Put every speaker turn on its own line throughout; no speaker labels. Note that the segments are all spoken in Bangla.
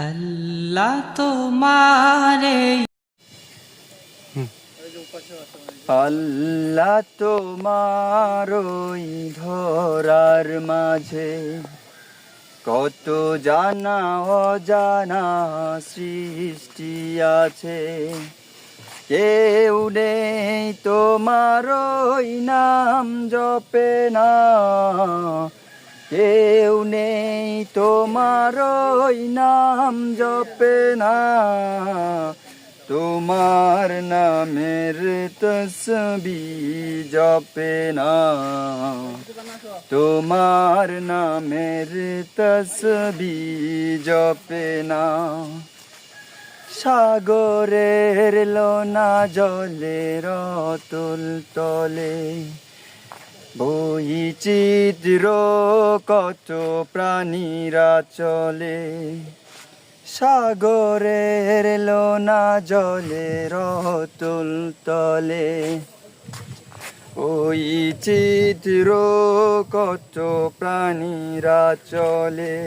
আল্লাহ তোমারে
আল্লাহ তোমার ওই ধরার মাঝে কত জানা অজানা সৃষ্টি আছে। কেউ নেই তোমার ওই নাম জপে না, কেউ নেই তোমার ওই নাম জপে না। তোমার নামের তসবিহ জপে না, তোমার নামের তসবিহ জপে না। সাগরের লোনা জলের অতল তলে বৈচিত্র কত প্রাণীরা চলে। সাগরের লোনা জলের অতল তলে ওই চিত্র কত প্রাণীরা চলে।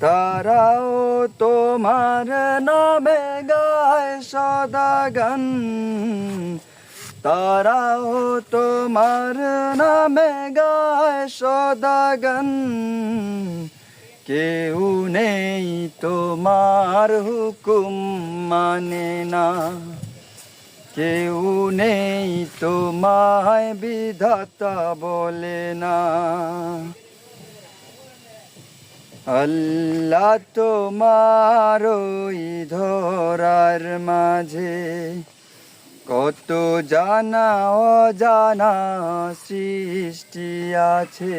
তারাও তোমার নামে গায় সদা গান, তারাও তোমার নামে গায় সদা গান। কেউ নেই তোমার হুকুম মানে না, কেউ নেই তোমায় বিধাতা বলে না। আল্লাহ তোমার ওই ধরার মাঝে কত জানা অজানা সৃষ্টি আছে।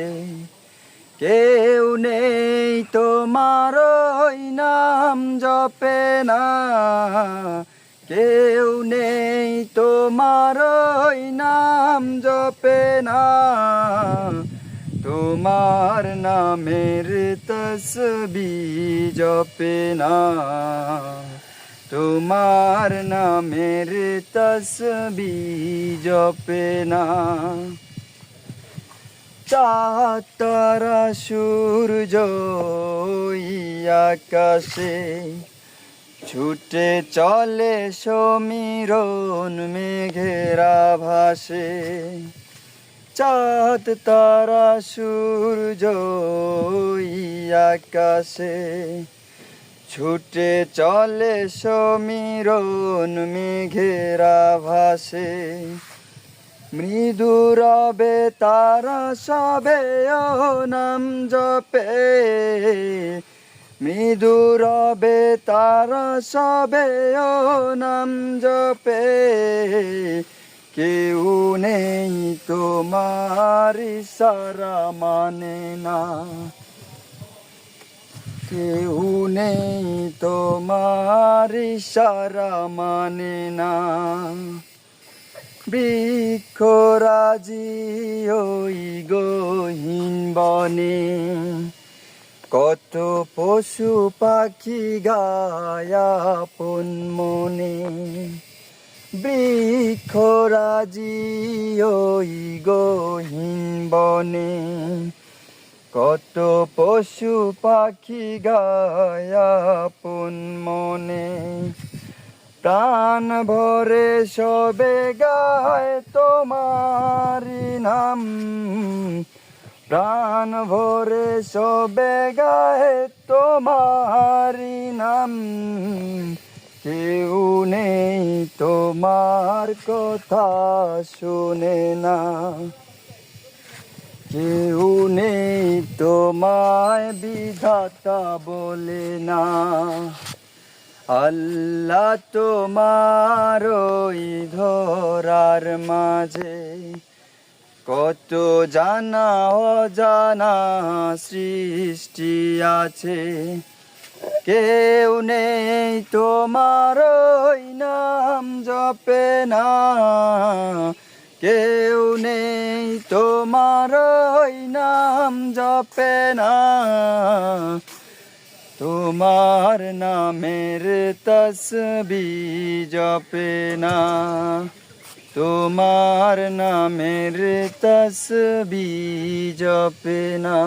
কেউ নেই তোমার ওই নাম জপে না, কেউ নেই তোমার ওই নাম জপে না। তোমার নামের তসবিহ জপে না, তোমার নামের তসবিহ জপে না। চাঁদ তারা সূর্য আকাশে ছুটে চলে সমীরণ মেঘেরা ভাসে। চাঁদ তারা সূর্য আকাশে ছুটে চলে সমীরণ মেঘেরা ভাসে। মৃদু রবে তারা সবে ও নাম জপে, মৃদু রবে তারা সবে ও নাম জপে। কেউ নেই তোমার ইশারা মানে না, কেউ নেই তোমার ইশারা মানে না। বৃক্ষরাজি ওই গহীন বনে কত পশু পাখি গায় আপন মনে। বৃক্ষরাজি ওই গহীন বনে কত পশু পাখি গায় আপন মনে। প্রাণ ভরে সবে গায় তোমারি নাম, প্রাণ ভরে সবে গায় তোমারি নাম। কেউ নেই তোমার কথা শোনে না, কেউ নেই তোমায় বিধাতা বলে না। আল্লাহ তোমার ওই ধরার মাঝে কত জানা অজানা সৃষ্টি আছে। কেউ নেই তোমার ওই নাম জপে না, কেউ নেই তোমার ওই নাম জপে না। তোমার নামের তসবিহ জপে না, তোমার নামের তসবিহ জপে না।